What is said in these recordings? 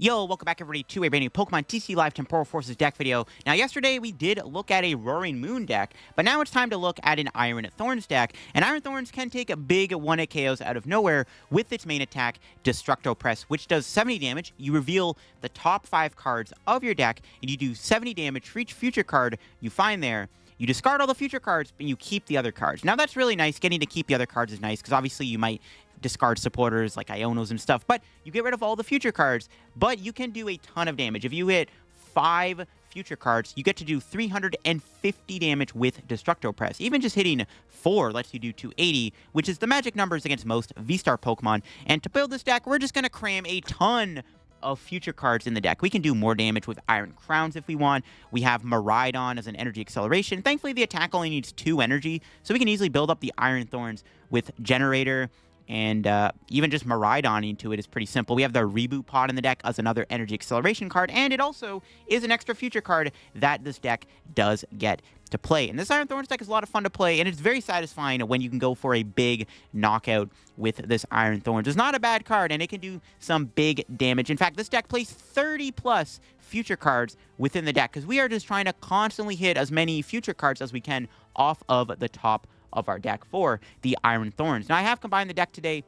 Yo, welcome back everybody to a brand new Pokemon TCG Live Temporal Forces deck video. Now yesterday we did look at a Roaring Moon deck, but now it's time to look at an Iron Thorns deck. And Iron Thorns can take a big 1-hit KOs out of nowhere with its main attack, Destructo Press, which does 70 damage. You reveal the top 5 cards of your deck, and you do 70 damage for each future card you find there. You discard all the future cards, but you keep the other cards. Now that's really nice. Getting to keep the other cards is nice, because obviously you might discard supporters like Ionos and stuff, but you get rid of all the future cards, but you can do a ton of damage. If you hit 5 future cards, you get to do 350 damage with Destructo Press. Even just hitting 4 lets you do 280, which is the magic numbers against most V-Star Pokemon. And to build this deck, we're just going to cram a ton of future cards in the deck. We can do more damage with Iron Crowns if we want. We have Miraidon as an energy acceleration. Thankfully, the attack only needs 2 energy, so we can easily build up the Iron Thorns with Generator, and even just Miraidon into it is pretty simple. We have the Reboot Pod in the deck as another energy acceleration card, and it also is an extra future card that this deck does get to play. And this Iron Thorns deck is a lot of fun to play, and it's very satisfying when you can go for a big knockout with this Iron Thorns. It's not a bad card, and it can do some big damage. In fact, this deck plays 30+ future cards within the deck, because we are just trying to constantly hit as many future cards as we can off of the top of our deck for the Iron Thorns. Now, I have combined the deck today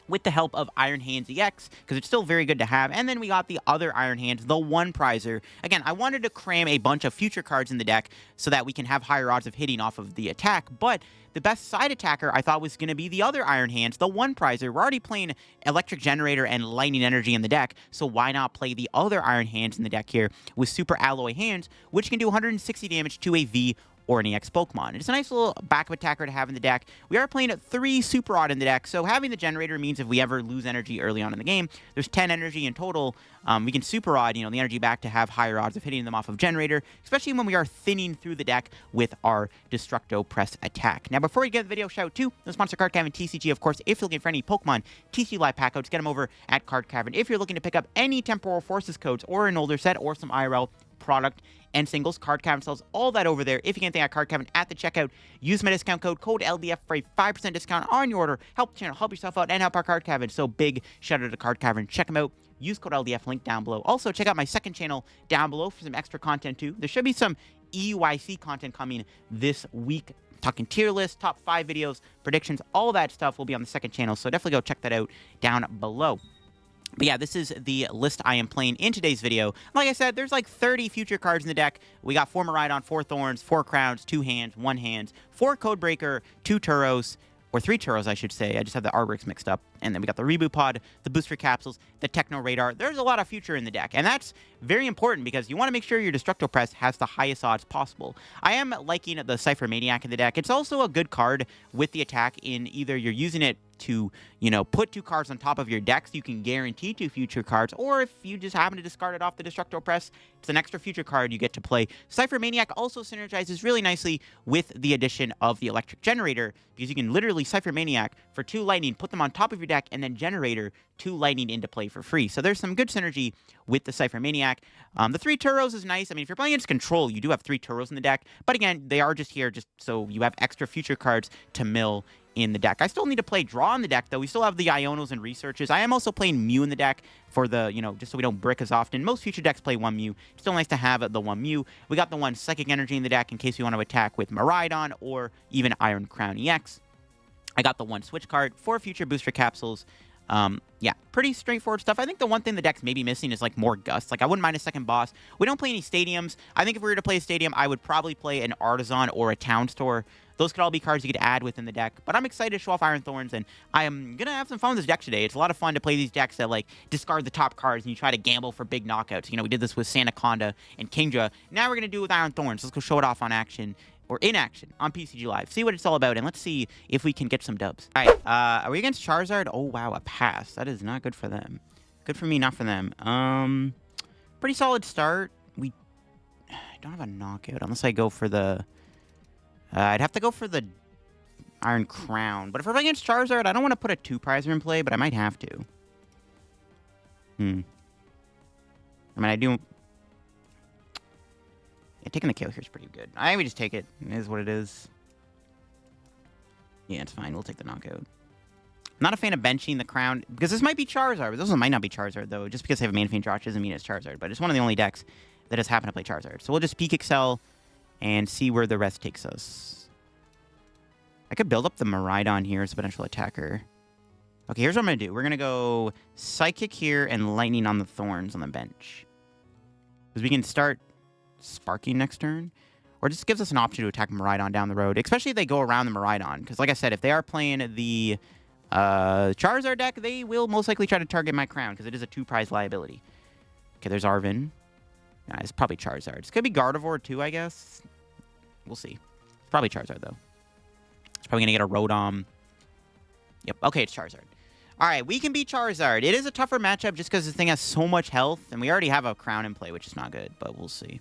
with the help of Iron Hands EX, because it's still very good to have. And then we got the other Iron Hands, the One Prizer. Again, I wanted to cram a bunch of future cards in the deck so that we can have higher odds of hitting off of the attack, but the best side attacker I thought was going to be the other Iron Hands, the One Prizer. We're already playing Electric Generator and Lightning Energy in the deck, so why not play the other Iron Hands in the deck here with Super Alloy Hands, which can do 160 damage to a V or an EX Pokemon. It's a nice little backup attacker to have in the deck. We are playing at 3 Super Rod in the deck, so having the Generator means if we ever lose energy early on in the game, there's 10 energy in total. We can Super Rod, the energy back to have higher odds of hitting them off of Generator, especially when we are thinning through the deck with our Destructo Press attack. Now, before we get the video, shout out to the sponsor Card Cavern TCG. Of course, if you're looking for any Pokemon TCG Live pack codes, get them over at Card Cavern. If you're looking to pick up any Temporal Forces codes or an older set or some IRL product and singles, Card Cavern sells all that over there. If you get anything at Card Cavern at the checkout, use my discount code LDF for a 5% discount on your order. Help the channel, help yourself out, and help our Card Cavern. So big shout out to Card Cavern. Check them out. Use code LDF, link down below. Also, check out my second channel down below for some extra content too. There should be some EUIC content coming this week. Talking tier list, top 5 videos, predictions, all that stuff will be on the second channel. So definitely go check that out down below. But yeah, this is the list I am playing in today's video. Like I said, there's like 30 future cards in the deck. We got 4 Miraidon, 4 Thorns, 4 Crowns, 2 Hands, 1 Hands, 4 Codebreaker, 2 Turos, or 3 Turos, I should say. I just have the artworks mixed up. And then we got the Reboot Pod, the Booster Capsules, the Techno Radar. There's a lot of future in the deck, and that's very important because you want to make sure your Destructo Press has the highest odds possible. I am liking the Ciphermaniac in the deck. It's also a good card with the attack in either you're using it to, put 2 cards on top of your deck so you can guarantee 2 future cards, or if you just happen to discard it off the Destructo Press, it's an extra future card you get to play. Ciphermaniac also synergizes really nicely with the addition of the Electric Generator, because you can literally Ciphermaniac for 2 lightning, put them on top of your deck, and then Generator 2 lightning into play for free. So there's some good synergy with the Ciphermaniac. The 3 Turos is nice. I mean, if you're playing against Control, you do have 3 Turos in the deck, but again, they are just here just so you have extra future cards to mill in the deck. I still need to play Draw in the deck, though. We still have the Ionos and Researches. I am also playing Mew in the deck for the, just so we don't brick as often. Most future decks play 1 Mew. It's still nice to have the 1 Mew. We got the 1 Psychic Energy in the deck in case we want to attack with Miraidon or even Iron Crown EX. I got the 1 Switch Cart, 4 future booster capsules. Yeah, pretty straightforward stuff. I think the one thing the deck's maybe missing is, more Gust. I wouldn't mind a second boss. We don't play any stadiums. I think if we were to play a stadium, I would probably play an Artisan or a Town Store. Those could all be cards you could add within the deck. But I'm excited to show off Iron Thorns, and I am going to have some fun with this deck today. It's a lot of fun to play these decks that, discard the top cards and you try to gamble for big knockouts. We did this with Sandaconda and Kingdra. Now we're going to do it with Iron Thorns. Let's go show it off on action. Or in action on PCG Live. See what it's all about, and let's see if we can get some dubs. All right, are we against Charizard? Oh, wow, a pass. That is not good for them. Good for me, not for them. Pretty solid start. We don't have a knockout unless I go for the... I'd have to go for the Iron Crown. But if we're playing against Charizard, I don't want to put a 2 Prizer in play, but I might have to. I mean, I do... Yeah, taking the KO here is pretty good. I would just take it. It is what it is. Yeah, it's fine. We'll take the knockout. Not a fan of benching the crown, because this might be Charizard. This one might not be Charizard, though. Just because they have a main Fiend Drosh doesn't mean it's Charizard. But it's one of the only decks that has happened to play Charizard. So we'll just peek Excel and see where the rest takes us. I could build up the Miraidon here as a potential attacker. Okay, here's what I'm going to do. We're going to go Psychic here and Lightning on the Thorns on the bench. Because we can start Sparking next turn. Or just gives us an option to attack Miraidon down the road. Especially if they go around the Miraidon. Because like I said, if they are playing the Charizard deck, they will most likely try to target my crown. Because it is a 2-prize liability. Okay, there's Arven. Nah, it's probably Charizard. It's going to be Gardevoir too, I guess. We'll see. It's probably Charizard, though. It's probably going to get a Rotom. Yep. Okay, it's Charizard. All right, we can beat Charizard. It is a tougher matchup just because this thing has so much health. And we already have a crown in play, which is not good. But we'll see.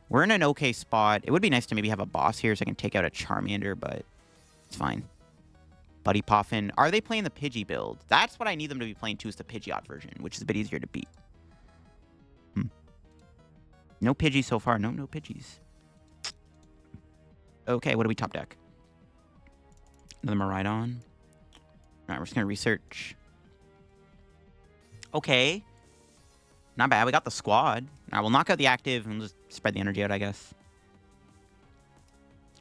We're in an okay spot. It would be nice to maybe have a boss here so I can take out a Charmander, but it's fine. Buddy Poffin. Are they playing the Pidgey build? That's what I need them to be playing too, is the Pidgeot version, which is a bit easier to beat. No Pidgeys so far. No Pidgeys. Okay, what do we top deck? Another Miraidon. All right, we're just going to research. Okay. Not bad. We got the squad. All right, we'll knock out the active and just spread the energy out, I guess.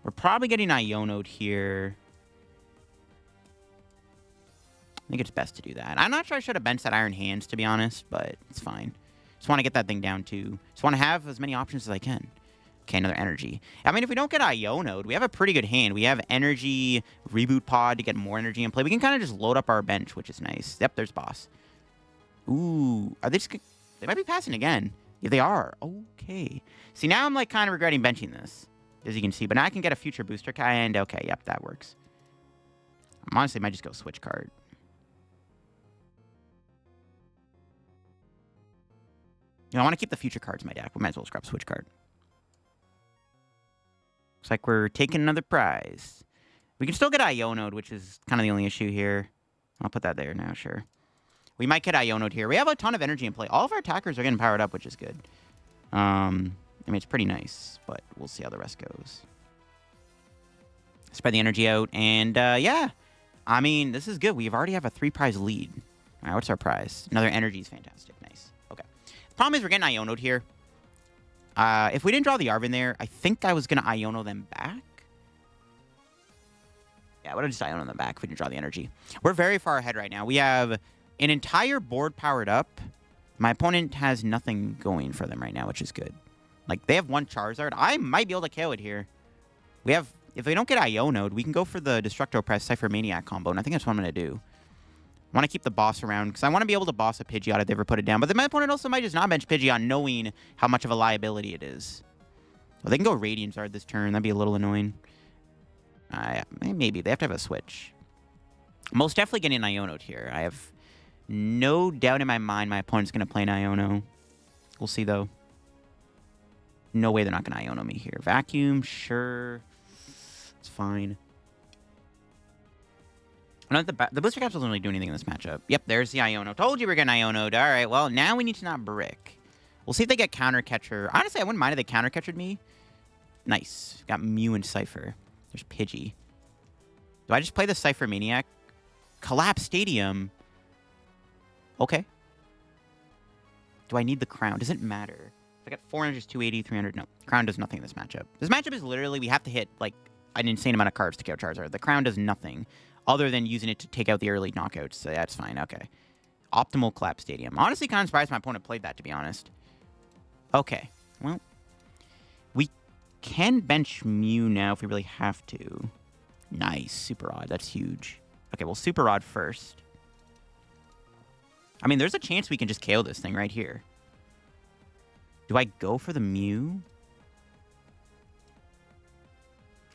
We're probably getting Iono'd here. I think it's best to do that. I'm not sure I should have benched that Iron Hands, to be honest, but it's fine. Just want to get that thing down, too. Just want to have as many options as I can. Okay, another energy. I mean, if we don't get Iono'd, we have a pretty good hand. We have energy, Reboot Pod to get more energy in play. We can kind of just load up our bench, which is nice. Yep, there's boss. Ooh, are they just... They might be passing again. Yeah, they are. Okay. See, now I'm like kind of regretting benching this, as you can see. But now I can get a future booster kind. Okay, yep, that works. I honestly might just go Switch Cart. You know, I want to keep the future cards in my deck. We might as well scrap Switch Cart. Looks like we're taking another prize. We can still get Iono'd, which is kind of the only issue here. I'll put that there now, sure. We might get Iono'd here. We have a ton of energy in play. All of our attackers are getting powered up, which is good. I mean, it's pretty nice, but we'll see how the rest goes. Spread the energy out, and yeah. I mean, this is good. We already have a 3-prize lead. All right, what's our prize? Another energy is fantastic. Nice. Okay. The problem is we're getting Iono'd here. If we didn't draw the Arven there, I think I was going to Iono them back. Yeah, I would have just Iono them back if we didn't draw the energy. We're very far ahead right now. We have an entire board powered up. My opponent has nothing going for them right now, which is good. Like, they have one Charizard. I might be able to KO it here. We have... If we don't get Iono'd, we can go for the Destructo Press Ciphermaniac combo, and I think that's what I'm going to do. I want to keep the boss around, because I want to be able to boss a Pidgeot if they ever put it down. But then my opponent also might just not bench Pidgeot, knowing how much of a liability it is. Well, they can go Radiant Zard this turn. That'd be a little annoying. Maybe. They have to have a switch. Most definitely getting Iono'd here. I have no doubt in my mind my opponent's going to play an Iono. We'll see, though. No way they're not going to Iono me here. Vacuum, sure. It's fine. No, the Booster Capsule doesn't really do anything in this matchup. Yep, there's the Iono. Told you we're getting Iono'd. All right, well, now we need to not brick. We'll see if they get Counter Catcher. Honestly, I wouldn't mind if they Counter Catchered me. Nice. Got Mew and Cypher. There's Pidgey. Do I just play the Ciphermaniac? Collapse Stadium. Okay. Do I need the Crown? Does it matter? I got 400, 280, 300. No, Crown does nothing in this matchup. This matchup is literally, we have to hit, like, an insane amount of cards to KO Charizard. The Crown does nothing other than using it to take out the early knockouts. So that's fine. Okay. Optimal Collapse Stadium. Honestly, kind of surprised my opponent played that, to be honest. Okay. Well, we can bench Mew now if we really have to. Nice. Super Odd. That's huge. Okay, well, Super Odd first. I mean, there's a chance we can just KO this thing right here. Do I go for the Mew?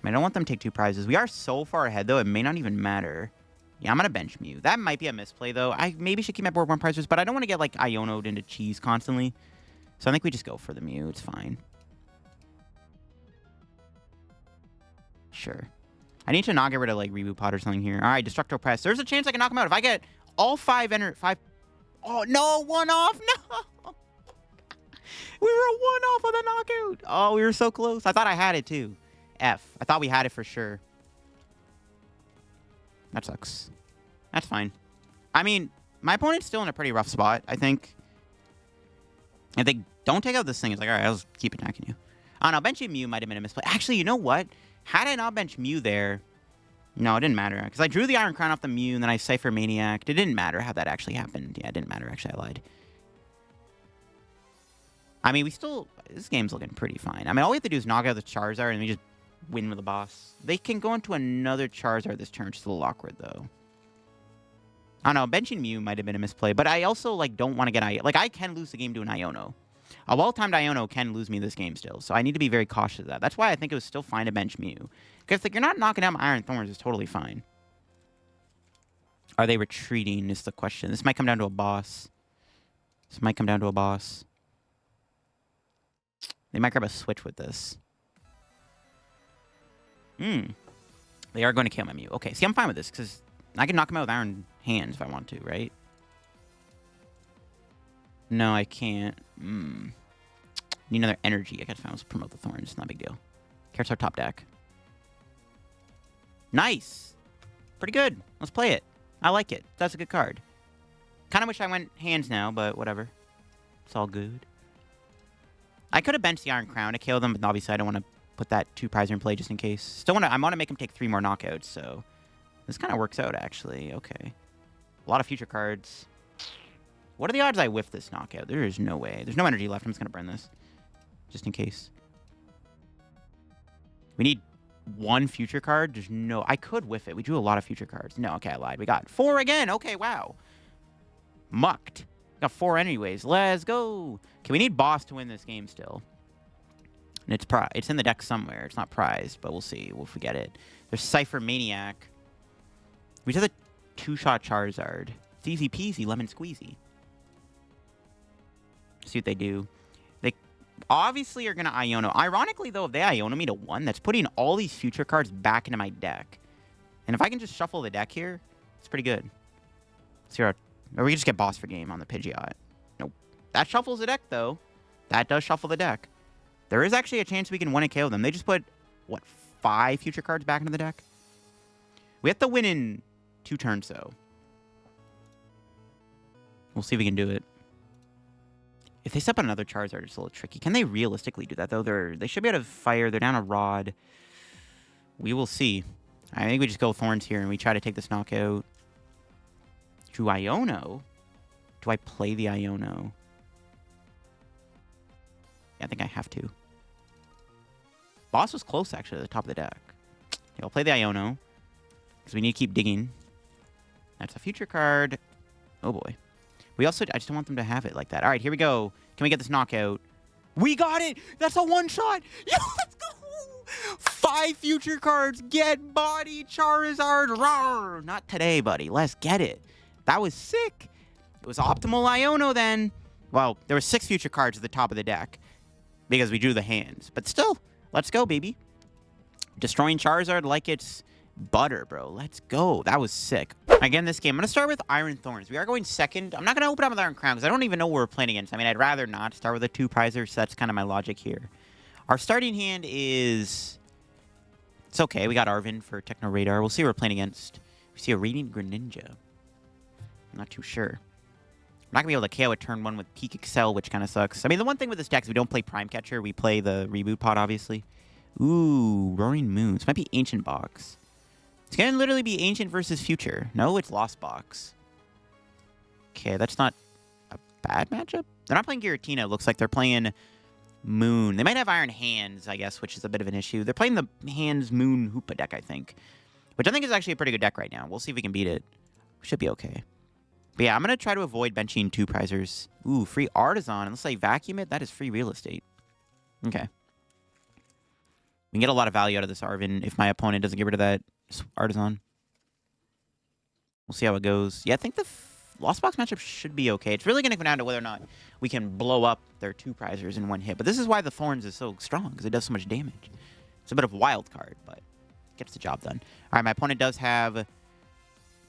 I don't want them to take 2 prizes. We are so far ahead, though, it may not even matter. Yeah, I'm going to bench Mew. That might be a misplay, though. I maybe should keep my board 1 prizes, but I don't want to get, like, Iono'd into cheese constantly. So I think we just go for the Mew. It's fine. Sure. I need to not get rid of, like, Reboot Pod or something here. All right, Destructo Press. There's a chance I can knock him out. If I get all 5 Oh, no, 1 off. No. We were 1 off of the knockout. Oh, we were so close. I thought I had it, too. F. I thought we had it for sure. That sucks. That's fine. I mean, my opponent's still in a pretty rough spot, I think. If they don't take out this thing, it's like, all right, I'll just keep attacking you. I don't know, benching Mew might have been a misplay. Actually, you know what? Had I not bench Mew there... No, it didn't matter. Because I drew the Iron Crown off the Mew, and then I Ciphermaniac. It didn't matter how that actually happened. Yeah, it didn't matter. Actually, I lied. I mean, we still... This game's looking pretty fine. I mean, all we have to do is knock out the Charizard, and we just win with the boss. They can go into another Charizard this turn, which is a little awkward, though. I don't know. Benching Mew might have been a misplay, but I also, like, don't want to get... Like, I can lose the game to an Iono. A well-timed Iono can lose me this game still, so I need to be very cautious of that. That's why I think it was still fine to bench Mew. Because, like, you're not knocking out my Iron Thorns, it's totally fine. Are they retreating is the question. This might come down to a boss. This might come down to a boss. They might grab a Switch with this. They are going to kill my Mew. Okay, see, I'm fine with this, because I can knock him out with Iron Hands if I want to, right? No, I can't. Need another energy. I gotta find to promote the Thorns. Not a big deal. Here's our top deck. Nice! Pretty good. Let's play it. I like it. That's a good card. Kind of wish I went Hands now, but whatever. It's all good. I could have benched the Iron Crown to kill them, but obviously I don't want to put that 2-prizer in play just in case. Still want to. I want to make him take 3 more knockouts, so this kind of works out actually. Okay. A lot of future cards. What are the odds I whiff this knockout? There is no way. There's no energy left. I'm just going to burn this. Just in case. We need 1 future card. There's no... I could whiff it. We drew a lot of future cards. No, okay, I lied. We got 4 again. Okay, wow. Mucked. Got 4 anyways. Let's go. Okay, we need boss to win this game still. And it's in the deck somewhere. It's not prized, but we'll see if we get it. There's Ciphermaniac. We just have the 2-shot Charizard. It's easy peasy, lemon squeezy. See what they do. They obviously are going to Iono. Ironically, though, if they Iono me to 1, that's putting all these future cards back into my deck. And if I can just shuffle the deck here, it's pretty good. Or we can just get boss for game on the Pidgeot. Nope. That shuffles the deck, though. That does shuffle the deck. There is actually a chance we can 1-KO them. They just put, what, 5 future cards back into the deck? We have to win in 2 turns, though. We'll see if we can do it. If they step on another Charizard, it's a little tricky. Can they realistically do that, though? They should be able to fire. They're down a Rod. We will see. I think we just go Thorns here, and we try to take this knockout. Drew Iono? Do I play the Iono? Yeah, I think I have to. Boss was close, actually, at the top of the deck. Yeah, I'll play the Iono, because we need to keep digging. That's a future card. Oh, boy. We also... I just don't want them to have it like that. All right, here we go. Can we get this knockout? We got it! That's a 1-shot! Yeah, let's go! 5 future cards. Get body, Charizard. Rawr! Not today, buddy. Let's get it. That was sick. It was optimal Iono then. Well, there were 6 future cards at the top of the deck because we drew the hands. But still, let's go, baby. Destroying Charizard like it's... butter, bro. Let's go. That was sick. Again, this game, I'm going to start with Iron Thorns. We are going second. I'm not going to open up with Iron Crown because I don't even know what we're playing against. I mean, I'd rather not start with a 2-prizer, so that's kind of my logic here. Our starting hand is... It's okay. We got Arven for Techno Radar. We'll see what we're playing against. We see a Radiant Greninja. I'm not too sure. We're not going to be able to KO at turn 1 with Peak Excel, which kind of sucks. I mean, the one thing with this deck is we don't play Prime Catcher. We play the Reboot Pod, obviously. Ooh, Roaring Moon. This might be Ancient Box. It's going to literally be Ancient versus Future. No, it's Lost Box. Okay, that's not a bad matchup. They're not playing Giratina. It looks like they're playing Moon. They might have Iron Hands, I guess, which is a bit of an issue. They're playing the Hands Moon Hoopa deck, I think. Which I think is actually a pretty good deck right now. We'll see if we can beat it. We should be okay. But yeah, I'm going to try to avoid benching 2-prizers. Ooh, free Artisan. Unless I vacuum it, that is free real estate. Okay. We can get a lot of value out of this Arven if my opponent doesn't get rid of that Artisan. We'll see how it goes. Yeah, I think the Lost Box matchup should be okay. It's really going to come down to whether or not we can blow up their 2-prizers in 1 hit. But this is why the Thorns is so strong, because it does so much damage. It's a bit of a wild card, but gets the job done. All right, my opponent does have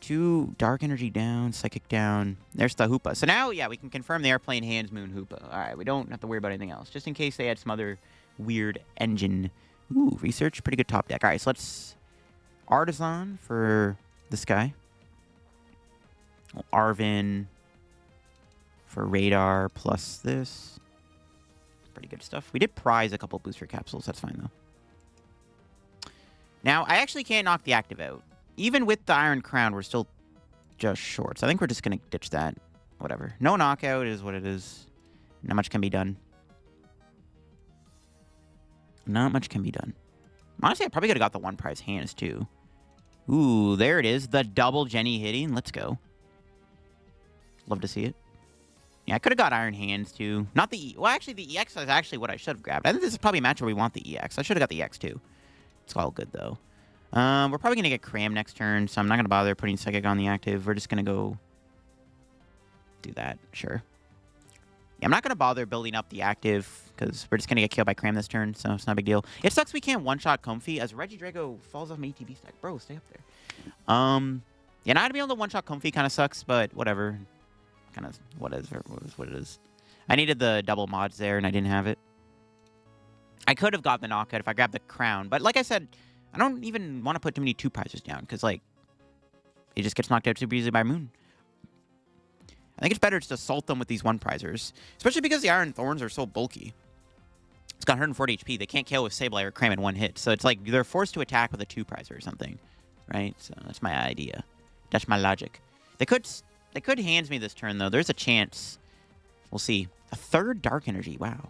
2 Dark Energy down, Psychic down. There's the Hoopa. So now, yeah, we can confirm they are playing Hands Moon Hoopa. All right, we don't have to worry about anything else, just in case they had some other weird engine. Ooh, Research. Pretty good top deck. All right, so let's... Artisan for this guy. Arven for Radar plus this. Pretty good stuff. We did prize a couple booster capsules. That's fine, though. Now, I actually can't knock the active out. Even with the Iron Crown, we're still just short. So I think we're just going to ditch that. Whatever. No knockout is what it is. Not much can be done. Not much can be done. Honestly, I probably could have got the one prize hands, too. Ooh, there it is. The double Jenny hitting. Let's go. Love to see it. Yeah, I could have got Iron Hands, too. Not the E. Well, actually, the EX is actually what I should have grabbed. I think this is probably a match where we want the EX. I should have got the EX, too. It's all good, though. We're probably going to get Cram next turn, so I'm not going to bother putting Psychic on the active. We're just going to go do that. Sure. Yeah, I'm not going to bother building up the active, because we're just going to get killed by Cram this turn, so it's not a big deal. It sucks we can't one-shot Comfy, as Regidrago falls off my ETB stack. Bro, stay up there. Yeah, not to be able to one-shot Comfy kind of sucks, but whatever. Kind of what it is. I needed the double mods there, and I didn't have it. I could have got the knockout if I grabbed the crown, but like I said, I don't even want to put too many 2 prizes down, because, like, it just gets knocked out super easily by Moon. I think it's better to assault them with these 1-prizers, especially because the Iron Thorns are so bulky. It's got 140 HP. They can't KO with Sableye or Cram in 1 hit, so it's like they're forced to attack with a 2-prizer or something, right? So that's my idea. That's my logic. They could hands me this turn, though. There's a chance. We'll see. A 3rd Dark Energy. Wow.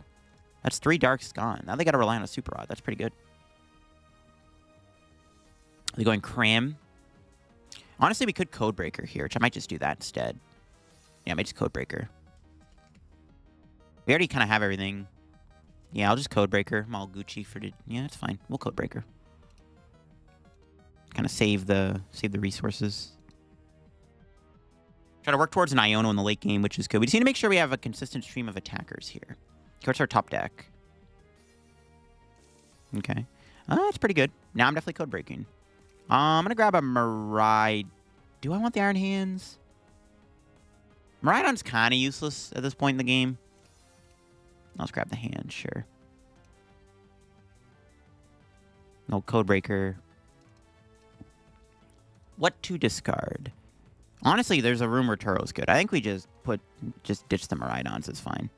That's 3 Darks gone. Now they got to rely on a Super Rod. That's pretty good. Are they going Cram? Honestly, we could Codebreaker here, which I might just do that instead. Yeah, I might just Codebreaker. We already kind of have everything. Yeah, I'll just Codebreaker. I'm all Gucci for the... Yeah, it's fine. We'll Codebreaker. Kind of save the resources. Try to work towards an Iono in the late game, which is good. We just need to make sure we have a consistent stream of attackers here. What's our top deck? Okay. That's pretty good. Now I'm definitely Codebreaking. I'm going to grab a Miraidon. Do I want the Iron Hands? Miraidon's kind of useless at this point in the game. Let's grab the hand, sure. No Codebreaker. What to discard? Honestly, there's a room where Turo's good. I think we just ditch the Miraidons. It's fine.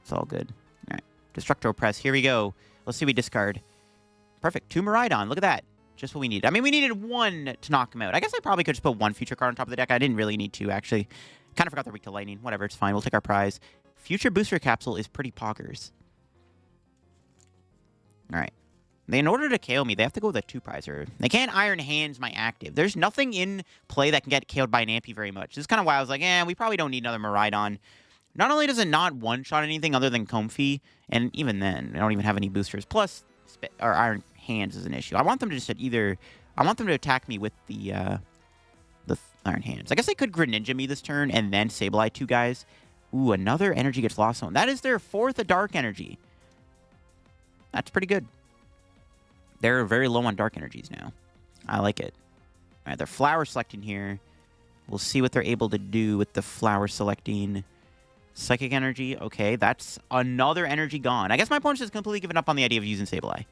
It's all good. All right. Destructo Press. Here we go. Let's see what we discard. Perfect. 2 Miraidon. Look at that. Just what we need. I mean, we needed 1 to knock him out. I guess I probably could just put 1 future card on top of the deck. I didn't really need to, actually. Kind of forgot they're weak to lightning. Whatever, it's fine. We'll take our prize. Future Booster Capsule is pretty poggers. All right. In order to KO me, they have to go with a 2-prizer. They can't Iron Hands my active. There's nothing in play that can get KO'd by an Ampy very much. This is kind of why I was like, we probably don't need another Miraidon. Not only does it not one-shot anything other than Comfy, and even then, I don't even have any boosters. Plus, Iron Hands is an issue. I want them to just I want them to attack me with the Iron Hands. I guess they could Greninja me this turn and then Sableye 2 guys. Ooh, another energy gets lost on. That is their 4th Dark Energy. That's pretty good. They're very low on Dark Energies now. I like it. All right, they're Flower Selecting here. We'll see what they're able to do with the Flower Selecting. Psychic Energy. Okay, that's another energy gone. I guess my opponent's just completely given up on the idea of using Sableye.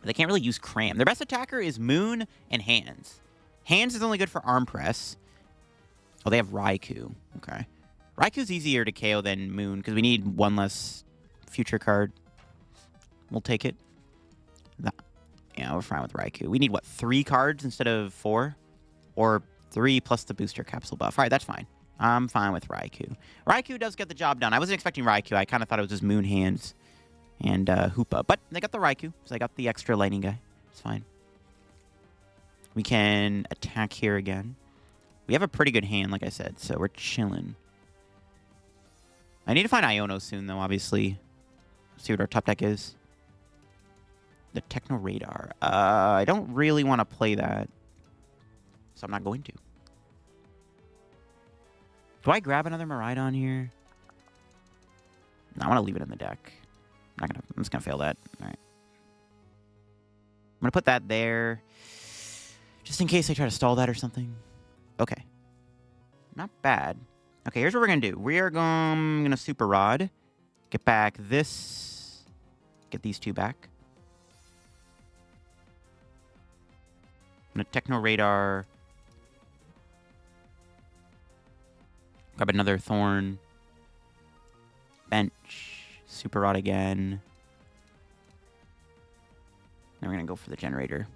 They can't really use Cram. Their best attacker is Moon and Hands. Hands is only good for Arm Press. Oh, they have Raikou. Okay. Raiku's easier to KO than Moon because we need 1 less future card. We'll take it. Yeah, we're fine with Raikou. We need, what, 3 cards instead of 4? Or 3 plus the booster capsule buff. All right, that's fine. I'm fine with Raikou. Raikou does get the job done. I wasn't expecting Raikou. I kind of thought it was just Moon, Hands, and Hoopa. But they got the Raikou, so they got the extra lightning guy. It's fine. We can attack here again. We have a pretty good hand, like I said, so we're chilling. I need to find Iono soon, though, obviously. See what our top deck is. The Techno Radar. I don't really want to play that, so I'm not going to. Do I grab another Miraidon here? No, I want to leave it in the deck. I'm just going to fail that. All right. I'm going to put that there, just in case I try to stall that or something. Okay. Not bad. Okay, here's what we're going to do. We are going to Super Rod. Get back this. Get these 2 back. I'm going to Techno Radar Grab another Thorn. Bench. Super Rod again. Then we're going to go for the generator.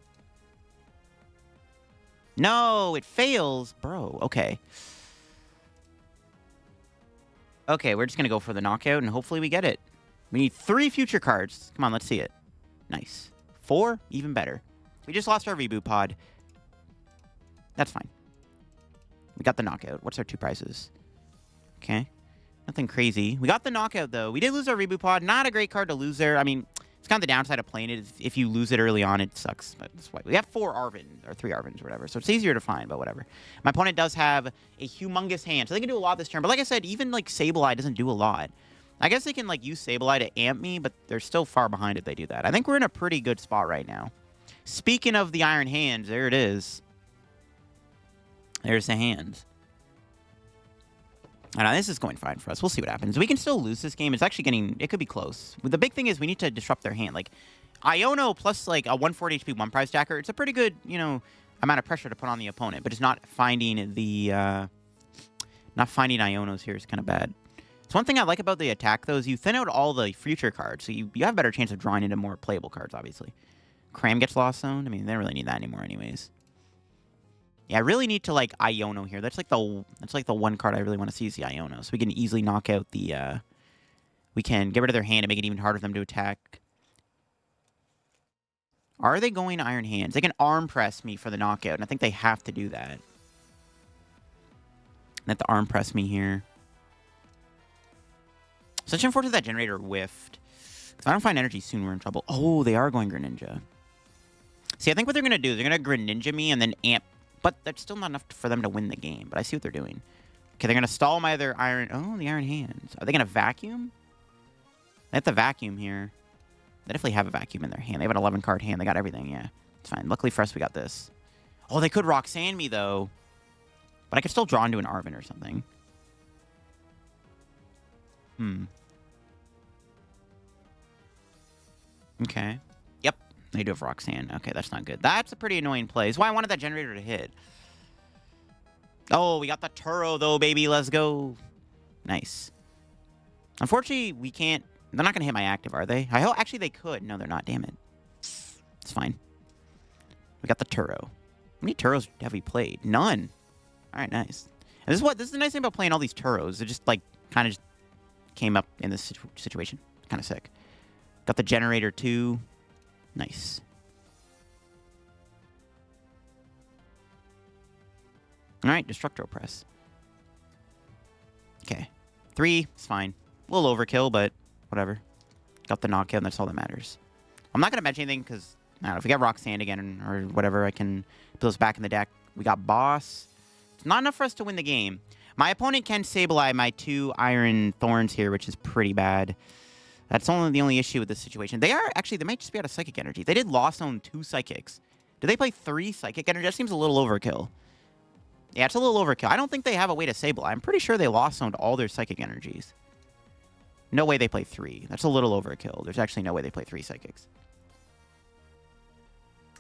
No, it fails. Bro, okay. Okay, we're just going to go for the knockout, and hopefully we get it. We need 3 future cards. Come on, let's see it. Nice. 4? Even better. We just lost our Reboot Pod. That's fine. We got the knockout. What's our 2 prizes? Okay. Nothing crazy. We got the knockout, though. We did lose our Reboot Pod. Not a great card to lose there. I mean, it's kind of the downside of playing it. If you lose it early on, it sucks. But that's why we have 4 Arven, or 3 Arvens, or whatever. So it's easier to find, but whatever. My opponent does have a humongous hand, so they can do a lot this turn. But like I said, even, like, Sableye doesn't do a lot. I guess they can, like, use Sableye to amp me, but they're still far behind if they do that. I think we're in a pretty good spot right now. Speaking of the Iron Hands, there it is. There's the hands. I know, this is going fine for us. We'll see what happens. We can still lose this game. It's actually getting... It could be close. But the big thing is we need to disrupt their hand. Like, Iono plus, like, a 140 HP one-prize stacker, it's a pretty good, you know, amount of pressure to put on the opponent. But just not finding the... not finding Ionos here is kind of bad. So one thing I like about the attack, though, is you thin out all the future cards. So you have a better chance of drawing into more playable cards, obviously. Cram gets lost zoned. I mean, they don't really need that anymore anyways. Yeah, I really need to, like, Iono here. That's like the one card I really want to see is the Iono. So we can easily knock out the, we can get rid of their hand and make it even harder for them to attack. Are they going Iron Hands? They can arm press me for the knockout, and I think they have to do that. They have to arm press me here. Such unfortunate that generator whiffed. If I don't find energy soon, we're in trouble. Oh, they are going Greninja. See, I think what they're going to do is they're going to Greninja me and then amp. But that's still not enough for them to win the game. But I see what they're doing. Okay, they're going to stall my other Iron... Oh, the Iron Hands. Are they going to vacuum? They have to vacuum here. They definitely have a vacuum in their hand. They have an 11-card hand. They got everything, yeah. It's fine. Luckily for us, we got this. Oh, they could Roxanne me, though. But I could still draw into an Arven or something. Okay. Yep. They do have Roxanne. Okay, that's not good. That's a pretty annoying play. That's why I wanted that generator to hit. Oh, we got the Turo, though, baby. Let's go. Nice. Unfortunately, we can't... They're not going to hit my active, are they? Actually, they could. No, they're not. Damn it. It's fine. We got the Turo. How many Turos have we played? None. All right, nice. And this is the nice thing about playing all these Turos. It just, like, kind of just came up in this situation. Kind of sick. Got the generator, too. Nice. All right, Destructo Press. Okay. 3, it's fine. A little overkill, but whatever. Got the knockout, and that's all that matters. I'm not going to mention anything, because, I don't know, if we got Roxanne again or whatever, I can put those back in the deck. We got Boss. It's not enough for us to win the game. My opponent can Sableye my 2 Iron Thorns here, which is pretty bad. That's the only issue with this situation. They might just be out of Psychic Energy. They did Lost Zone 2 Psychics. Did they play 3 Psychic Energy? That seems a little overkill. Yeah, it's a little overkill. I don't think they have a way to Sableye. I'm pretty sure they Lost Zoned all their Psychic Energies. No way they play 3. That's a little overkill. There's actually no way they play 3 Psychics.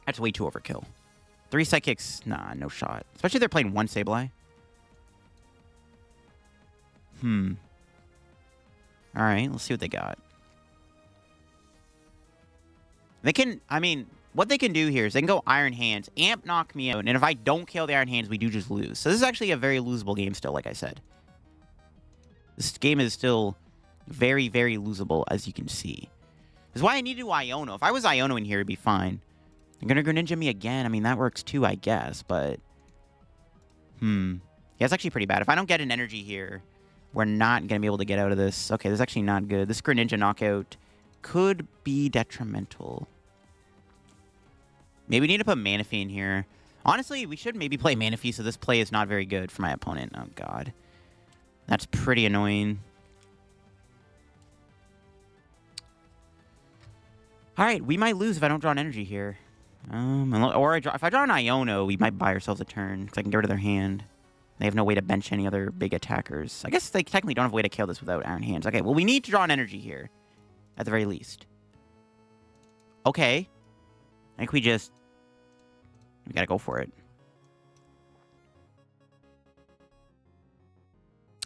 That's way too overkill. 3 Psychics, nah, no shot. Especially if they're playing 1 Sableye. Alright, let's see what they got. They can, I mean, what they can do here is they can go Iron Hands, amp knock me out, and if I don't kill the Iron Hands, we do just lose. So this is actually a very losable game still, like I said. This game is still very, very losable, as you can see. This is why I need to do Iono. If I was Iono in here, it'd be fine. They're going to Greninja me again. I mean, that works too, I guess, but... Yeah, it's actually pretty bad. If I don't get an energy here, we're not going to be able to get out of this. Okay, this is actually not good. This Greninja knockout could be detrimental. Maybe we need to put Manaphy in here. Honestly, we should maybe play Manaphy, so this play is not very good for my opponent. Oh, God. That's pretty annoying. All right, we might lose if I don't draw an energy here. Or if I draw an Iono, we might buy ourselves a turn, because I can get rid of their hand. They have no way to bench any other big attackers. I guess they technically don't have a way to kill this without Iron Hands. Okay, well, we need to draw an energy here, at the very least. Okay. I think we gotta go for it.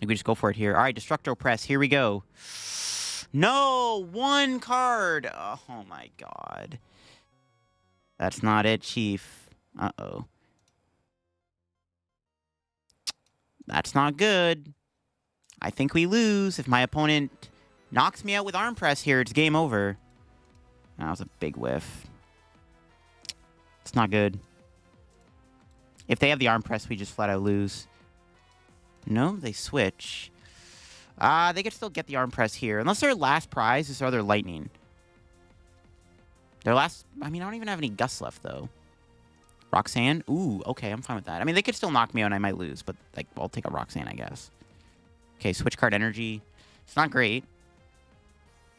think we just go for it here. All right, Destructo Press. Here we go. No, one card. Oh, my God. That's not it, Chief. Uh-oh. That's not good. I think we lose. If my opponent knocks me out with Arm Press here, it's game over. That was a big whiff. It's not good. If they have the Arm Press, we just flat out lose. No, they switch. They could still get the Arm Press here. Unless their last prize is their other Lightning. Their last... I mean, I don't even have any Gust left, though. Roxanne? Ooh, okay, I'm fine with that. I mean, they could still knock me out and I might lose, but like, I'll take a Roxanne, I guess. Okay, Switch Cart Energy. It's not great.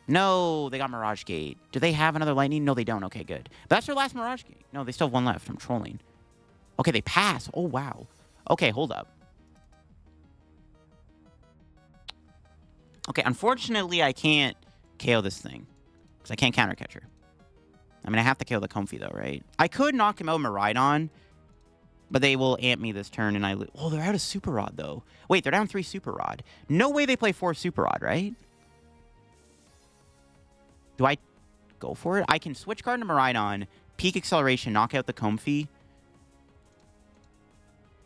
No, they got Mirage Gate. Do they have another Lightning? No, they don't. Okay, good. But that's their last Mirage Gate. No, they still have one left. I'm trolling. Okay, they pass. Oh, wow. Okay, hold up. Okay, unfortunately, I can't KO this thing. Because I can't counter catch her. I mean, I have to kill the Comfy, though, right? I could knock him out with Miraidon, but they will amp me this turn, and I lose. Oh, they're out of Super Rod, though. Wait, they're down 3 Super Rod. No way they play 4 Super Rod, right? Do I go for it? I can switch card to Miraidon, peak acceleration, knock out the Comfy.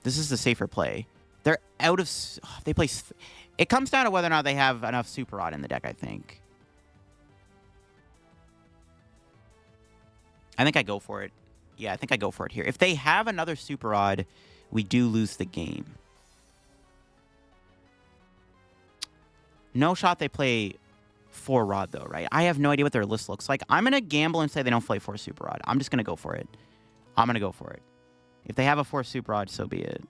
This is the safer play. They're out of... Oh, they play... It comes down to whether or not they have enough Super Rod in the deck, I think. I think I go for it. Yeah, I think I go for it here. If they have another Super Rod, we do lose the game. No shot they play 4 Rod, though, right? I have no idea what their list looks like. I'm going to gamble and say they don't play 4 Super Rod. I'm just going to go for it. I'm going to go for it. If they have a 4 Super Rod, so be it.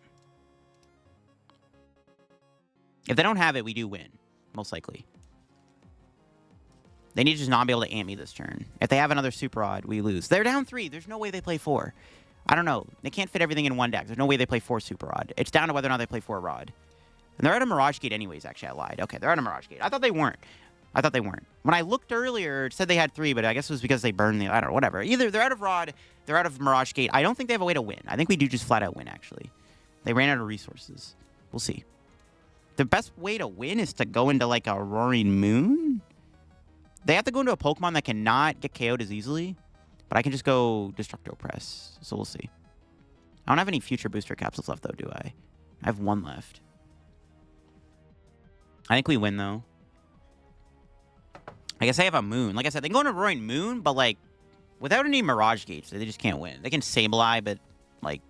If they don't have it, we do win. Most likely. They need to just not be able to amp me this turn. If they have another Super Rod, we lose. They're down 3. There's no way they play 4. I don't know. They can't fit everything in one deck. There's no way they play 4 Super Rod. It's down to whether or not they play 4 Rod. And they're at a Mirage Gate anyways, actually. I lied. Okay, they're at a Mirage Gate. I thought they weren't. I thought they weren't. When I looked earlier, it said they had 3, but I guess it was because they burned the... I don't know, whatever. Either they're out of Rod, they're out of Mirage Gate. I don't think they have a way to win. I think we do just flat out win, actually. They ran out of resources. We'll see. The best way to win is to go into, like, a Roaring Moon? They have to go into a Pokemon that cannot get KO'd as easily. But I can just go Destructo Press. So we'll see. I don't have any future booster capsules left, though, do I? I have 1 left. I think we win, though. I guess I have a Moon. Like I said, they can go into Roaring Moon, but, like, without any Mirage Gates, they just can't win. They can Sableye, but, like...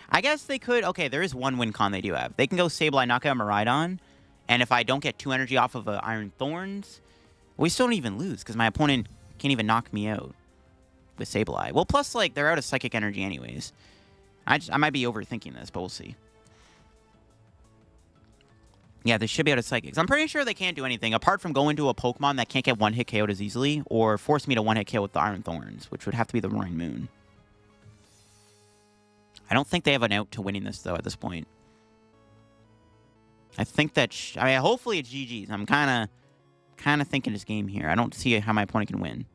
I guess they could... Okay, there is one win con they do have. They can go Sableye, knock out Miraidon, and if I don't get 2 energy off of Iron Thorns... We still don't even lose, because my opponent can't even knock me out with Sableye. Well, plus, like, they're out of Psychic Energy anyways. I might be overthinking this, but we'll see. Yeah, they should be out of Psychics. I'm pretty sure they can't do anything, apart from going to a Pokemon that can't get 1-hit KO'd as easily, or force me to 1-hit KO with the Iron Thorns, which would have to be the Roaring Moon. I don't think they have an out to winning this, though, at this point. I think that... I mean, hopefully it's GG's. I'm kind of thinking this game here. I don't see how my opponent can win.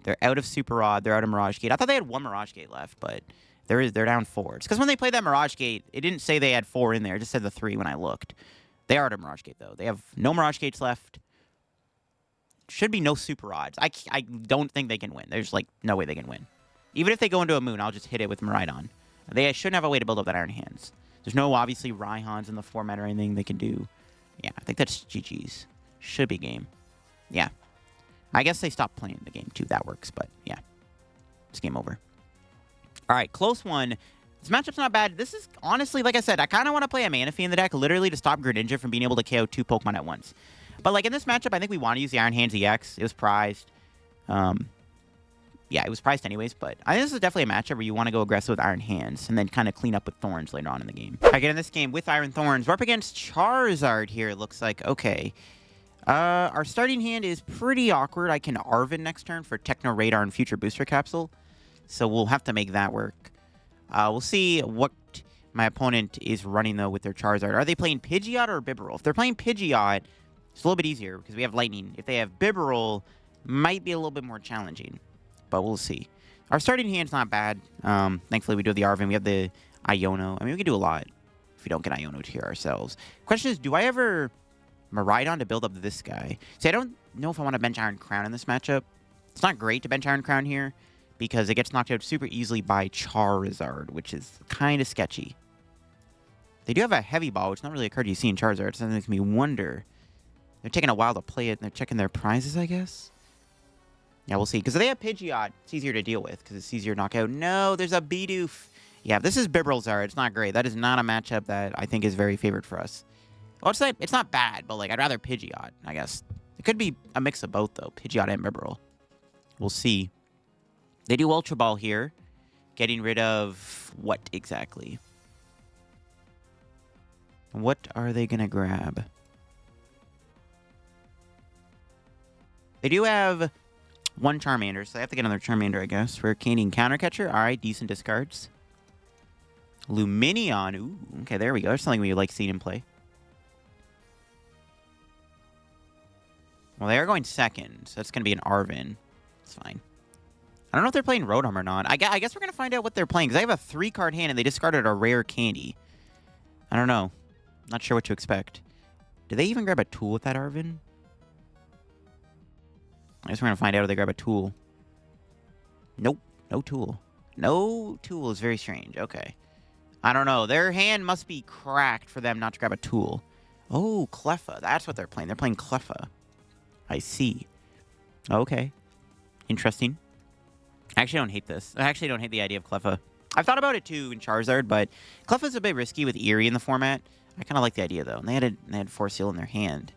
They're out of Super Rod. They're out of Mirage Gate. I thought they had 1 Mirage Gate left, but they're down 4. It's because when they played that Mirage Gate, it didn't say they had 4 in there. It just said the 3 when I looked. They are out of Mirage Gate, though. They have no Mirage Gates left. Should be no Super Rods. I don't think they can win. There's, like, no way they can win. Even if they go into a Moon, I'll just hit it with Miraidon. They shouldn't have a way to build up that Iron Hands. There's no, obviously, Raihans in the format or anything they can do. Yeah, I think that's GG's. Should be game. Yeah. I guess they stopped playing the game, too. That works, but yeah. It's game over. All right, close one. This matchup's not bad. This is, honestly, like I said, I kind of want to play a Manaphy in the deck, literally to stop Greninja from being able to KO 2 Pokemon at once. But, like, in this matchup, I think we want to use the Iron Hands EX. It was prized. Yeah, it was priced anyways, but I think this is definitely a matchup where you want to go aggressive with Iron Hands and then kind of clean up with Thorns later on in the game. All right, get in this game with Iron Thorns. We're up against Charizard here, it looks like. Okay. Our starting hand is pretty awkward. I can Arven next turn for Techno Radar and Future Booster Capsule, so we'll have to make that work. We'll see what my opponent is running, though, with their Charizard. Are they playing Pidgeot or Bibarel? If they're playing Pidgeot, it's a little bit easier because we have Lightning. If they have Bibarel, might be a little bit more challenging. But we'll see. Our starting hand's not bad. Thankfully, we do have the Arven. We have the Iono. I mean, we can do a lot if we don't get Iono'd here ourselves. Question is, do I ever Miraidon to build up this guy? See, I don't know if I want to bench Iron Crown in this matchup. It's not great to bench Iron Crown here because it gets knocked out super easily by Charizard, which is kind of sketchy. They do have a heavy ball, which not really a card you see in Charizard. It's something that makes me wonder. They're taking a while to play it, and they're checking their prizes, I guess. Yeah, we'll see. Because they have Pidgeot. It's easier to deal with because it's easier to knock out. No, there's a Bidoof. Yeah, this is Bibralzar. It's not great. That is not a matchup that I think is very favored for us. Well, it's not bad, but like I'd rather Pidgeot, I guess. It could be a mix of both, though. Pidgeot and Bibarel. We'll see. They do Ultra Ball here. Getting rid of what exactly? What are they going to grab? They do have one Charmander, so they have to get another Charmander, I guess. Rare Candy and Counter Catcher. All right, decent discards. Luminion. Ooh, okay, there we go. That's something we like seeing him play. Well, they are going second, so that's going to be an Arven. It's fine. I don't know if they're playing Rotom or not. I guess we're going to find out what they're playing, because they have a 3-card hand, and they discarded a Rare Candy. I don't know. Not sure what to expect. Did they even grab a tool with that Arven? I guess we're going to find out if they grab a tool. Nope. No tool. No tool is very strange. Okay. I don't know. Their hand must be cracked for them not to grab a tool. Oh, Cleffa. That's what they're playing. They're playing Cleffa. I see. Okay. Interesting. I actually don't hate this. I actually don't hate the idea of Cleffa. I've thought about it too in Charizard, but Cleffa's a bit risky with Eerie in the format. I kind of like the idea, though. And they had Force Seal in their hand.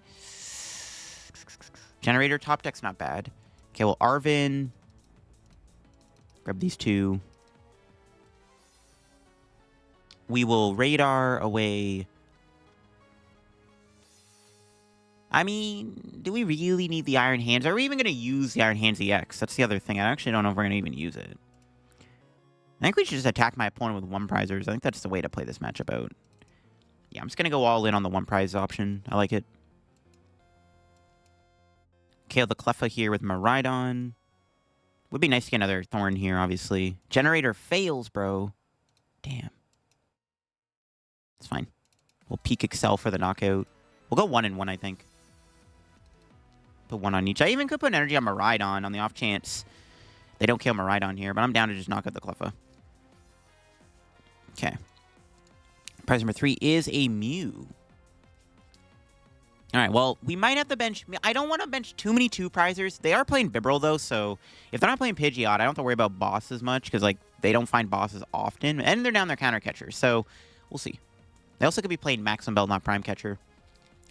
Generator top deck's not bad. Okay, well, Arven. Grab these two. We will radar away. I mean, do we really need the Iron Hands? Are we even going to use the Iron Hands EX? That's the other thing. I actually don't know if we're going to even use it. I think we should just attack my opponent with one prizers. I think that's the way to play this matchup out. Yeah, I'm just going to go all in on the one prize option. I like it. Okay, the Cleffa here with Miraidon. Would be nice to get another Thorn here, obviously. Generator fails, bro. Damn. It's fine. We'll peak Excel for the knockout. We'll go 1-1, I think. Put one on each. I even could put energy on Miraidon on the off chance they don't kill Miraidon here, but I'm down to just knock out the Cleffa. Okay. Prize number 3 is a Mew. All right, well, we might have to bench. I don't want to bench too many 2-prizers. They are playing Bibarel, though, so if they're not playing Pidgeot, I don't have to worry about boss as much because, like, they don't find bosses often, and they're down their counter catchers, so we'll see. They also could be playing Maxim Bell, not Prime Catcher.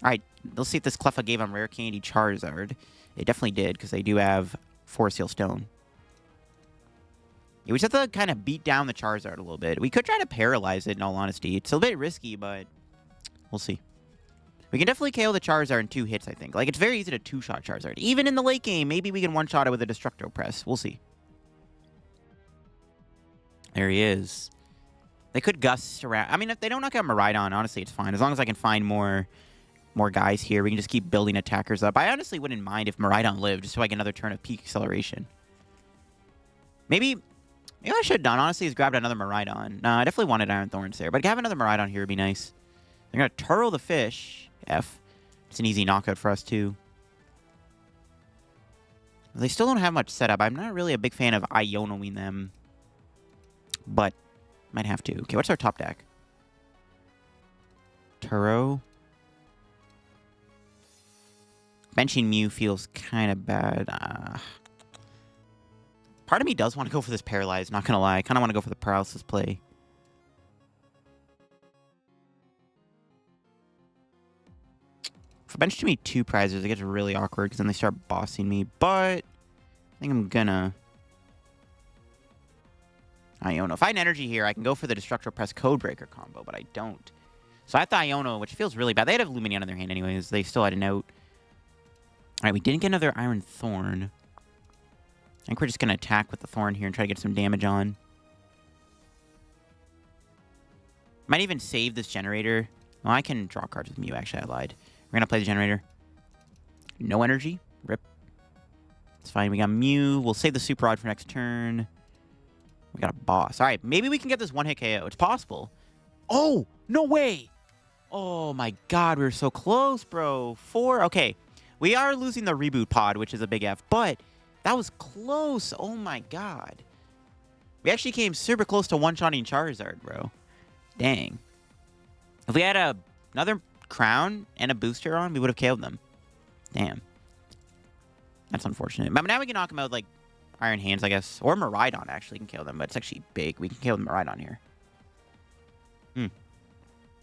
All right, let's see if this Cleffa gave them Rare Candy Charizard. It definitely did, because they do have Force Seal Stone. Yeah, we just have to kind of beat down the Charizard a little bit. We could try to paralyze it, in all honesty. It's a bit risky, but we'll see. We can definitely KO the Charizard in 2 hits, I think. Like, it's very easy to 2-shot Charizard. Even in the late game, maybe we can 1-shot it with a Destructo Press. We'll see. There he is. They could gust around. I mean, if they don't knock out Miraidon, honestly, it's fine. As long as I can find more guys here, we can just keep building attackers up. I honestly wouldn't mind if Miraidon lived, just so I get another turn of peak acceleration. Maybe I should have done, honestly, is grabbed another Miraidon. No, I definitely wanted Iron Thorns there, but to have another Miraidon here would be nice. They're going to Turo the Fish. F. It's an easy knockout for us, too. They still don't have much setup. I'm not really a big fan of Ionoing them, but might have to. Okay, what's our top deck? Turo. Benching Mew feels kind of bad. Part of me does want to go for this Paralyze, not going to lie. I kind of want to go for the Paralysis play. If I bench too many 2-prizers, it gets really awkward because then they start bossing me. But I think I'm gonna Iono. If I had energy here, I can go for the Destructo Press Codebreaker combo, but I don't. So I have to Iono, which feels really bad. They had a Luminion in their hand anyways. They still had a note. All right, we didn't get another Iron Thorn. I think we're just going to attack with the Thorn here and try to get some damage on. Might even save this Generator. Well, I can draw cards with Mew. Actually, I lied. We're going to play the Generator. No energy. Rip. It's fine. We got Mew. We'll save the Super Rod for next turn. We got a boss. All right, maybe we can get this one-hit KO. It's possible. Oh, no way. Oh my god, we were so close, bro. 4. Okay. We are losing the Reboot Pod, which is a big F, but that was close. Oh my god. We actually came super close to one-shotting Charizard, bro. Dang. If we had another crown and a booster on, we would have killed them. Damn. That's unfortunate. But now we can knock them out like Iron Hands, I guess. Or Miraidon actually can kill them, but it's actually big. We can kill Miraidon here.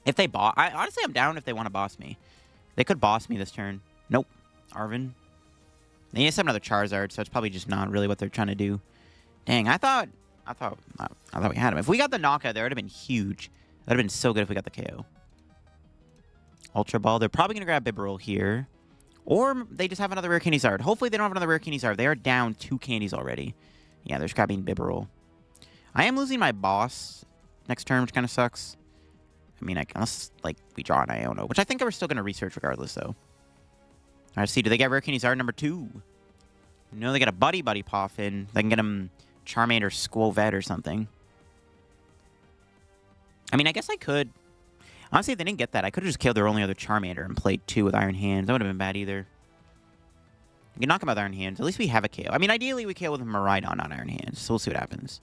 If they boss... honestly, I'm down if they want to boss me. They could boss me this turn. Nope. Arven. They need to have another Charizard, so it's probably just not really what they're trying to do. Dang, I thought we had him. If we got the knockout there, it would have been huge. That would have been so good if we got the KO. Ultra Ball. They're probably going to grab Bibarel here. Or they just have another rare Charizard. Hopefully they don't have another rare Charizard. They are down 2 candies already. Yeah, they're just grabbing Bibarel. I am losing my boss next turn, which kind of sucks. I mean, unless, like, we draw an Iono, which I think we're still going to research regardless, though. All right, see, do they get rare Charizard number 2? No, they get a Buddy PAF in. They can get him Charmander, Squovet, or something. I mean, I guess I could. Honestly, if they didn't get that, I could have just killed their only other Charmander and played 2 with Iron Hands. That would have been bad either. You can knock them out with Iron Hands. At least we have a KO. I mean, ideally, we KO with a Miraidon on Iron Hands, so we'll see what happens.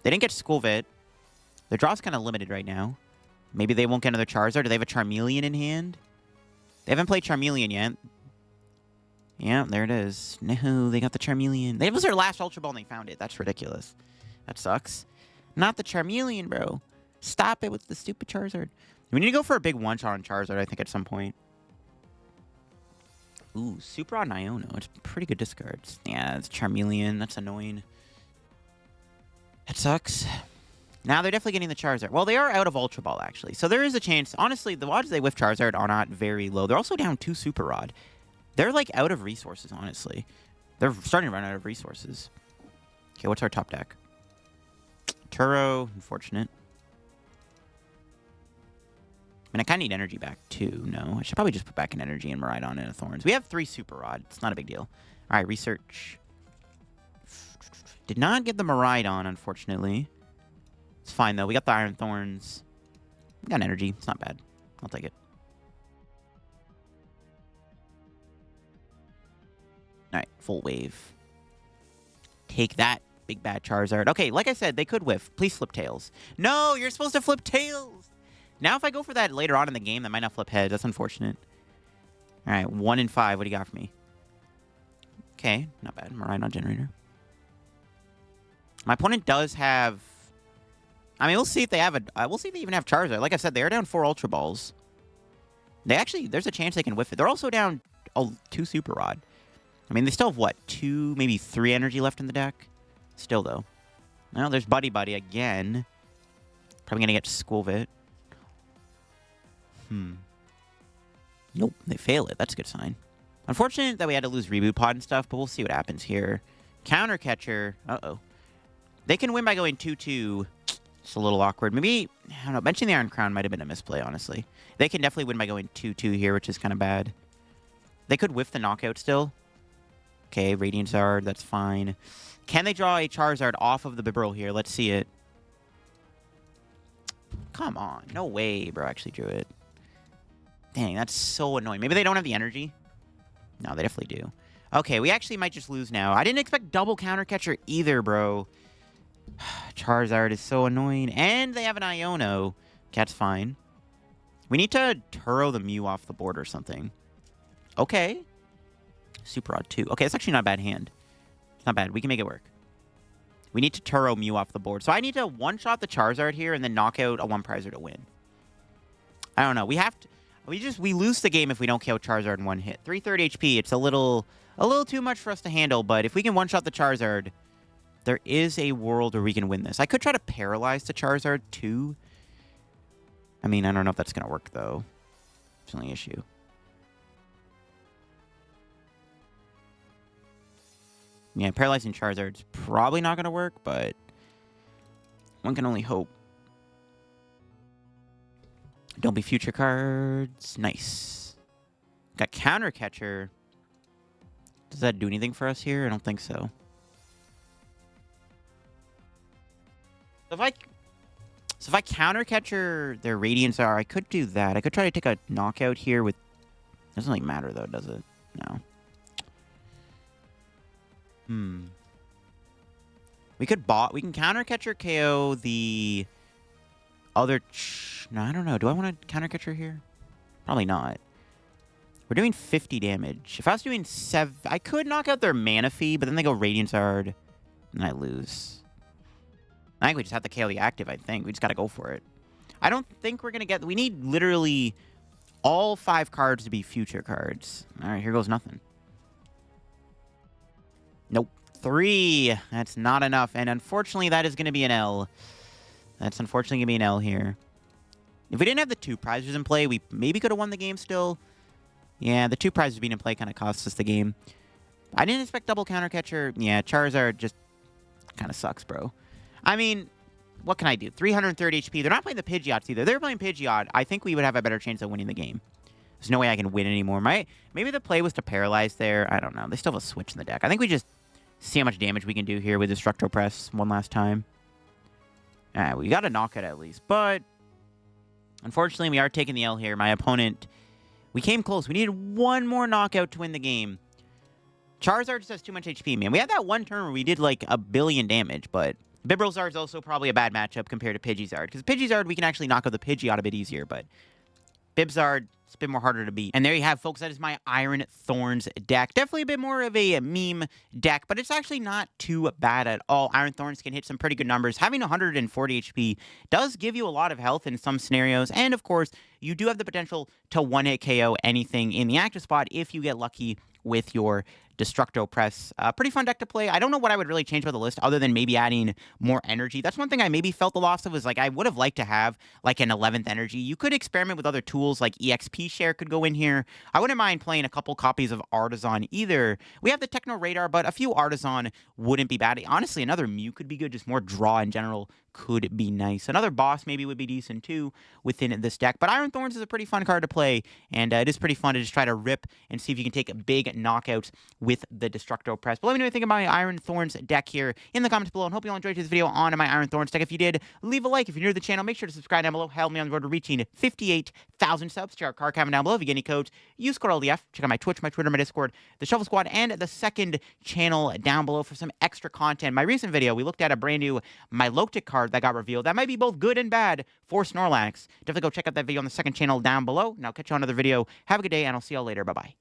They didn't get Squovet. Their draw's kind of limited right now. Maybe they won't get another Charizard. Do they have a Charmeleon in hand? They haven't played Charmeleon yet. Yeah, there it is. No, they got the Charmeleon. That was their last Ultra Ball and they found it. That's ridiculous. That sucks. Not the Charmeleon, bro. Stop it with the stupid Charizard. We need to go for a big one-shot on Charizard, I think, at some point. Ooh, Super on Iono. It's pretty good discards. Yeah, it's Charmeleon. That's annoying. That sucks. Now they're definitely getting the Charizard. Well, they are out of Ultra Ball, actually. So there is a chance. Honestly, the odds they whiff Charizard are not very low. They're also down 2 Super Rod. They're, like, out of resources, honestly. They're starting to run out of resources. Okay, what's our top deck? Turo. Unfortunate. I mean, I kind of need energy back, too. No, I should probably just put back an energy in Miraidon and a Thorns. We have 3 Super Rod. It's not a big deal. All right, research. Did not get the Miraidon, unfortunately. It's fine, though. We got the Iron Thorns. We got energy. It's not bad. I'll take it. All right, full wave. Take that, big bad Charizard. Okay, like I said, they could whiff. Please flip tails. No, you're supposed to flip tails. Now, if I go for that later on in the game, that might not flip heads. That's unfortunate. All right, 1 in 5. What do you got for me? Okay, not bad. Miraidon Generator. My opponent does have... I mean, we'll see if they have a... we'll see if they even have Charizard. Like I said, they are down 4 Ultra Balls. They actually... There's a chance they can whiff it. They're also down 2 Super Rod. I mean, they still have, what, 2, maybe 3 energy left in the deck? Still, though. Well, there's Buddy again. Probably going to get Squovet. Nope, they fail it. That's a good sign. Unfortunate that we had to lose Reboot Pod and stuff, but we'll see what happens here. Counter Catcher. Uh-oh. They can win by going 2-2. It's a little awkward. Maybe, I don't know, benching the Iron Crown might have been a misplay, honestly. They can definitely win by going 2-2 here, which is kind of bad. They could whiff the knockout still. Okay, Radiant Zard, that's fine. Can they draw a Charizard off of the Bibarel here? Let's see it. Come on. No way, bro. Actually drew it. Dang, that's so annoying. Maybe they don't have the energy? No, they definitely do. Okay, we actually might just lose now. I didn't expect double counter catcher either, bro. Charizard is so annoying. And they have an Iono. That's fine. We need to Turo the Mew off the board or something. Okay. Super Rod 2. Okay, it's actually not a bad hand. It's not bad. We can make it work. We need to Turo Mew off the board. So I need to one-shot the Charizard here and then knock out a one-prizer to win. I don't know. We have to... We lose the game if we don't KO Charizard in one hit. 330 HP, it's a little too much for us to handle, but if we can one-shot the Charizard, there is a world where we can win this. I could try to paralyze the Charizard, too. I mean, I don't know if that's going to work, though. It's the only issue. Yeah, paralyzing Charizard's probably not going to work, but one can only hope. Don't be future cards. Nice. Got Counter Catcher. Does that do anything for us here? I don't think so. So if I counter catcher their Radiance are, I could do that. I could try to take a knockout here with... Doesn't like matter though, does it? No. We can counter catcher KO the other... No, I don't know. Do I want to counter catcher here? Probably not. We're doing 50 damage. If I was doing 7... I could knock out their Mana Fee, but then they go Radiance Hard, and I lose. I think we just have to KO the active, I think. We just got to go for it. I don't think we're going to get... We need literally all 5 cards to be future cards. All right, here goes nothing. Nope. 3. That's not enough. And unfortunately, that is going to be an L. That's unfortunately going to be an L here. If we didn't have the 2 prizes in play, we maybe could have won the game still. Yeah, the 2 prizes being in play kind of cost us the game. I didn't expect double counter catcher. Yeah, Charizard just kind of sucks, bro. I mean, what can I do? 330 HP. They're not playing the Pidgeots either. They're playing Pidgeot. I think we would have a better chance of winning the game. There's no way I can win anymore. Maybe the play was to paralyze there. I don't know. They still have a switch in the deck. I think we just see how much damage we can do here with Destructo Press one last time. All right, we got a knockout at least. But unfortunately, we are taking the L here. My opponent... We came close. We needed one more knockout to win the game. Charizard just has too much HP, man. We had that one turn where we did like 1 billion damage, but Bibrozard is also probably a bad matchup compared to Pidgeysard. Because Pidgeysard, we can actually knock out the Pidgeot a bit easier, but Bibzard, it's a bit more harder to beat. And there you have, folks. That is my Iron Thorns deck. Definitely a bit more of a meme deck, but it's actually not too bad at all. Iron Thorns can hit some pretty good numbers. Having 140 HP does give you a lot of health in some scenarios. And, of course, you do have the potential to one-hit KO anything in the active spot if you get lucky with your Destructo Press. Pretty fun deck to play. I don't know what I would really change about the list other than maybe adding more energy. That's one thing I maybe felt the loss of was like I would have liked to have like an 11th energy. You could experiment with other tools like EXP Share could go in here. I wouldn't mind playing a couple copies of Artisan either. We have the Techno Radar, but a few Artisan wouldn't be bad. Honestly, another Mew could be good. Just more draw in general could be nice. Another boss maybe would be decent too within this deck. But Iron Thorns is a pretty fun card to play, and it is pretty fun to just try to rip and see if you can take big knockouts with the Destructo Press. But let me know what you think about my Iron Thorns deck here in the comments below, and hope you all enjoyed this video on my Iron Thorns deck. If you did, leave a like. If you're new to the channel, make sure to subscribe down below. Help me on the road to reaching 58,000 subs. Check our card comment down below. If you get any codes, use code LDF. Check out my Twitch, my Twitter, my Discord, the Shuffle Squad, and the second channel down below for some extra content. My recent video, we looked at a brand new Milotic card that got revealed. That might be both good and bad for Snorlax. Definitely go check out that video on the second channel down below. And I'll catch you on another video. Have a good day, and I'll see you all later. Bye-bye.